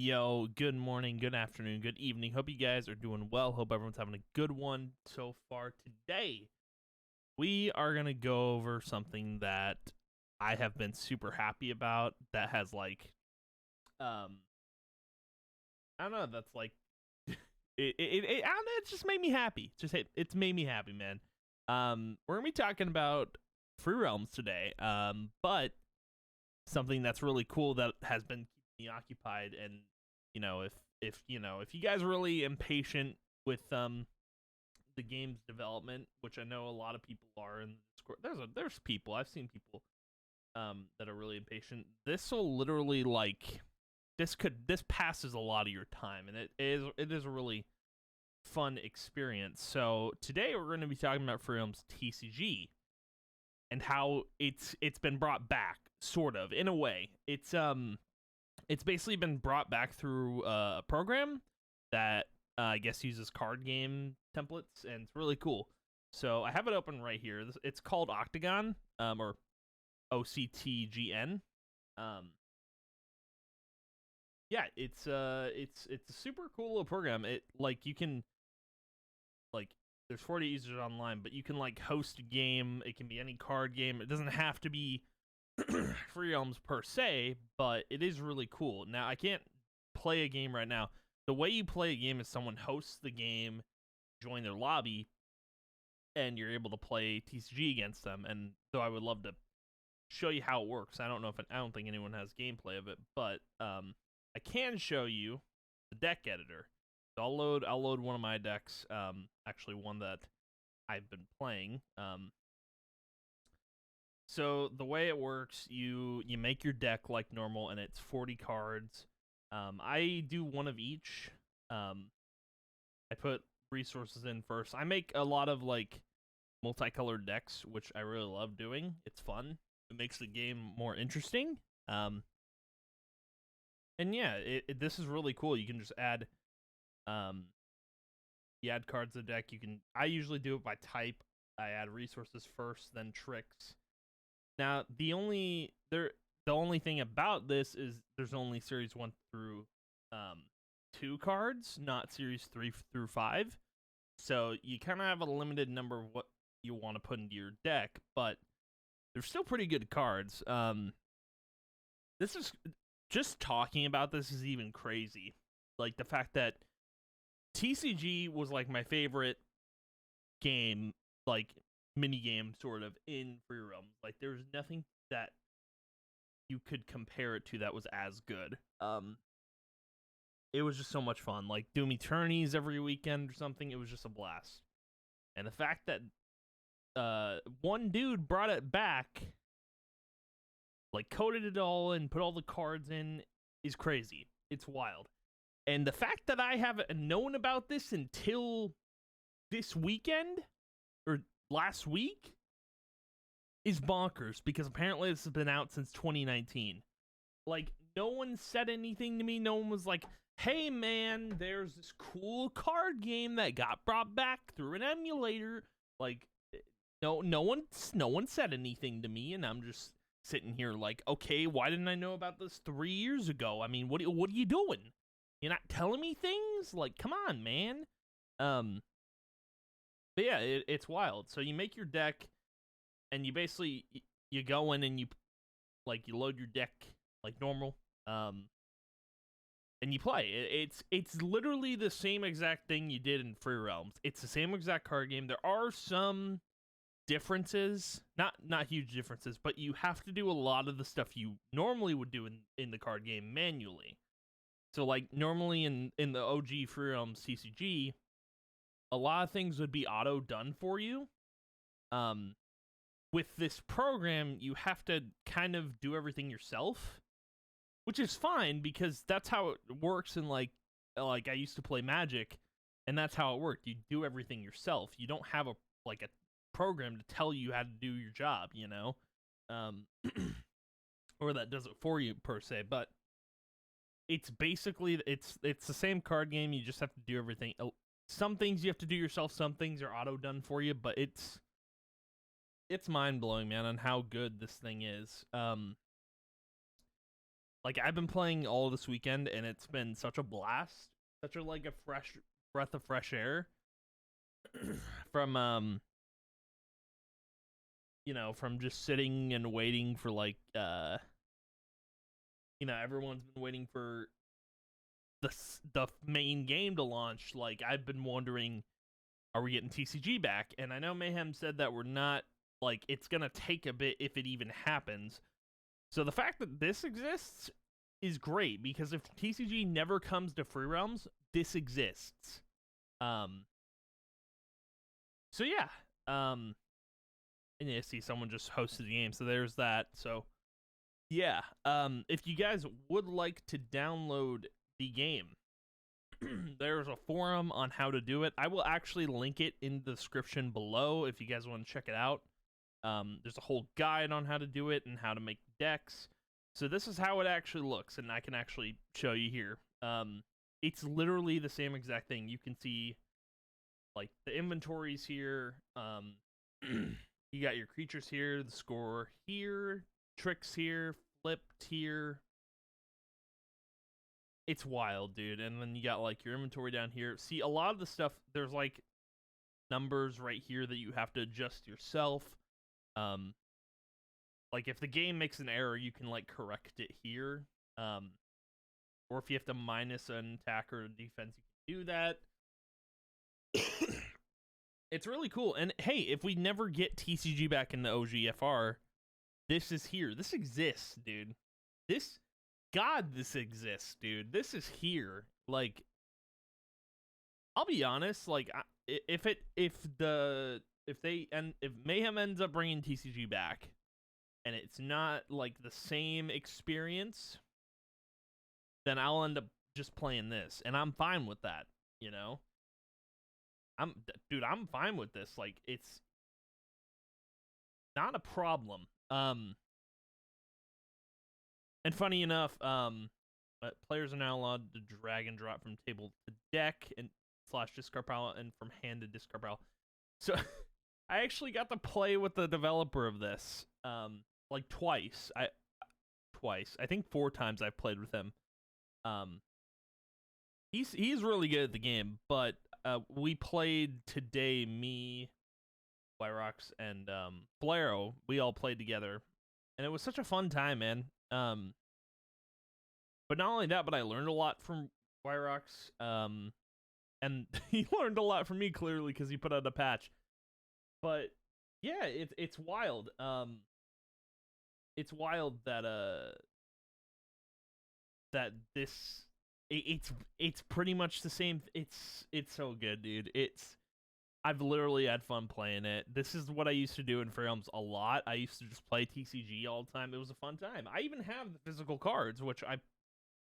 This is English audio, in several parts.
Yo, good morning, good afternoon, good evening. Hope you guys are doing well. Hope everyone's having a good one so far. Today, we are going to go over something that I have been super happy about that has um, I don't know, that's I don't know, it just made me happy. It's made me happy, man. We're going to be talking about Free Realms today, but something that's really cool that has been keeping me occupied. And if you guys are really impatient with the game's development, which I know a lot of people are in the Discord, there's people I've seen people that are really impatient. This will literally this passes a lot of your time, and it is a really fun experience. So today we're going to be talking about Free Realms TCG and how it's been brought back, sort of, in a way. It's basically been brought back through a program that I guess uses card game templates, and it's really cool. So I have it open right here. It's called Octagon, or OCTGN. Yeah, it's a super cool little program. It you can there's 40 users online, but you can host a game. It can be any card game. It doesn't have to be Free Realms per se, but it is really cool. Now, I can't play a game right now. The way you play a game is someone hosts the game, join their lobby, and you're able to play TCG against them. And so I would love to show you how it works. I don't think anyone has gameplay of it, but I can show you the deck editor. So I'll load one of my decks, actually one that I've been playing. So the way it works, you make your deck like normal, and it's 40 cards. I do one of each. I put resources in first. I make a lot of multicolored decks, which I really love doing. It's fun. It makes the game more interesting. And yeah, this is really cool. You can just add you add cards to the deck. I usually do it by type. I add resources first, then tricks. Now, the only thing about this is there's only series 1 through 2 cards, not series 3 through 5. So you kind of have a limited number of what you want to put into your deck, but they're still pretty good cards. This is just talking about this is even crazy. Like the fact that TCG was my favorite game, mini game sort of in Free Realms. There's nothing that you could compare it to that was as good. It was just so much fun. Doing tourneys every weekend or something. It was just a blast. And the fact that one dude brought it back, coded it all and put all the cards in, is crazy. It's wild. And the fact that I haven't known about this until this weekend or last week is bonkers, because apparently this has been out since 2019. No one said anything to me. No one was like, hey man, there's this cool card game that got brought back through an emulator. No one said anything to me, and I'm just sitting here okay, why didn't I know about this 3 years ago? I mean, what are you doing? You're not telling me things? Come on, man. But yeah, it's wild. So you make your deck, and you basically you go in and you load your deck like normal, and you play. It's literally the same exact thing you did in Free Realms. It's the same exact card game. There are some differences, not huge differences, but you have to do a lot of the stuff you normally would do in the card game manually. So normally in the OG Free Realms TCG, a lot of things would be auto done for you. With this program, you have to kind of do everything yourself, which is fine because that's how it works in I used to play Magic, and that's how it worked. You do everything yourself. You don't have a program to tell you how to do your job, or that does it for you per se. But it's basically it's the same card game. You just have to do everything. Some things you have to do yourself. Some things are auto done for you. But it's mind blowing, man, on how good this thing is. Like I've been playing all this weekend, and it's been such a blast, such a like a fresh breath of fresh air from from just sitting and waiting for like everyone's been waiting for the main game to launch. Like I've been wondering, are we getting TCG back? And I know Mayhem said that we're not. Like it's gonna take a bit if it even happens. So the fact that this exists is great, because if TCG never comes to Free Realms, this exists. So yeah. And you see someone just hosted the game, so there's that. So yeah. If you guys would like to download the game, there's a forum on how to do it. I will actually link it in the description below if you guys want to check it out. There's a whole guide on how to do it and how to make decks. So this is how it actually looks, and I can actually show you here. It's literally the same exact thing. You can see like the inventories here. You got your creatures here, the score here, tricks here, flipped here. It's wild, dude. And then you got like your inventory down here. See, a lot of the stuff, there's like numbers right here that you have to adjust yourself. Like if the game makes an error, you can like correct it here. Or if you have to minus an attack or a defense, you can do that. It's really cool. And hey, if we never get TCG back in the OGFR, this is here. This exists, dude. This exists, dude. This is here. Like, I'll be honest. Like, if Mayhem ends up bringing TCG back, and it's not like the same experience, then I'll end up just playing this, and I'm fine with that. You know, I'm fine with this. Like, it's not a problem. And funny enough, players are now allowed to drag and drop from table to deck and / discard pile, and from hand to discard pile. So I actually got to play with the developer of this, like twice. I think 4 times I've played with him. He's really good at the game, but we played today, me, Wyrox, and Blairow. We all played together, and it was such a fun time, man. But not only that, but I learned a lot from Wyrox, and he learned a lot from me, clearly, because he put out a patch. But yeah, it's wild. It's wild that that this it's pretty much the same. It's so good, dude. I've literally had fun playing it. This is what I used to do in Free Realms a lot. I used to just play TCG all the time. It was a fun time. I even have the physical cards, which I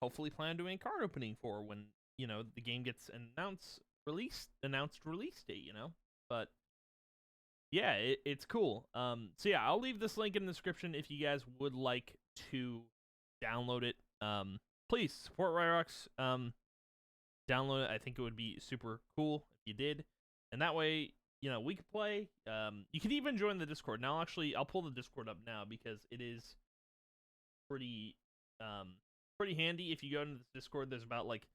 hopefully plan doing a card opening for when, the game gets announced release date, But yeah, it's cool. So yeah, I'll leave this link in the description if you guys would like to download it. Please support Ryrox. Download it. I think it would be super cool if you did. And that way, we could play. You could even join the Discord. Now, actually, I'll pull the Discord up now because it is pretty handy. If you go into the Discord, there's about like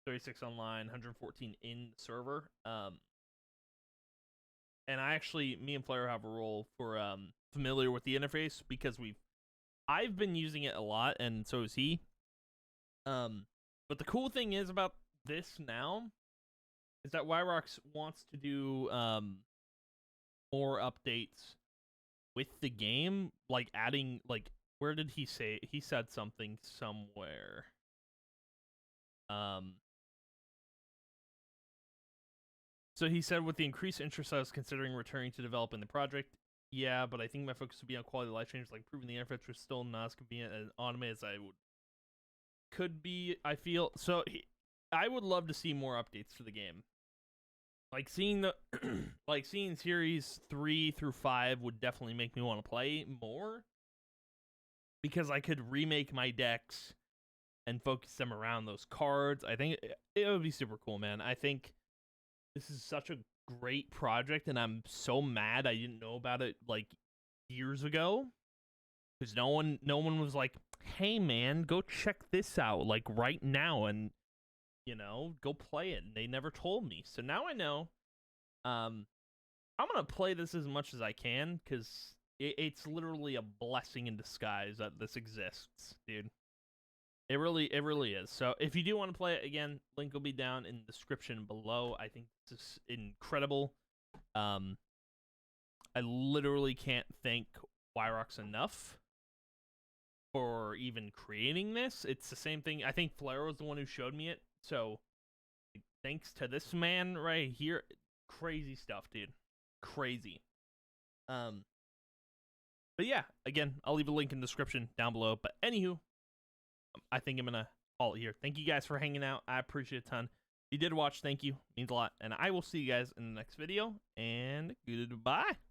36 online, 114 in the server. And me and Flair have a role for familiar with the interface, because I've been using it a lot, and so is he. But the cool thing is about this now is that Wyrox wants to do more updates with the game, like adding, like, where did he say? He said something somewhere. So he said, with the increased interest, I was considering returning to developing the project. Yeah, but I think my focus would be on quality of life changes, like improving the interface was still not as convenient and automated as could be. I feel so. I would love to see more updates to the game. Like seeing seeing series 3 through 5 would definitely make me want to play more, because I could remake my decks and focus them around those cards. I think it would be super cool, man. I think this is such a great project, and I'm so mad I didn't know about it like years ago, because no one was like, hey man, go check this out like right now, and go play it. And they never told me, so now I know. I'm gonna play this as much as I can because it's literally a blessing in disguise that this exists, dude. It really is. So if you do want to play it again, link will be down in the description below. I think this is incredible. I literally can't thank Wyrox enough for even creating this. It's the same thing. I think Flair was the one who showed me it. So thanks to this man right here. Crazy stuff, dude. Crazy. But yeah, again, I'll leave a link in the description down below. But anywho, I think I'm gonna call it here. Thank you guys for hanging out. I appreciate it a ton. If you did watch, thank you. It means a lot. And I will see you guys in the next video. And goodbye.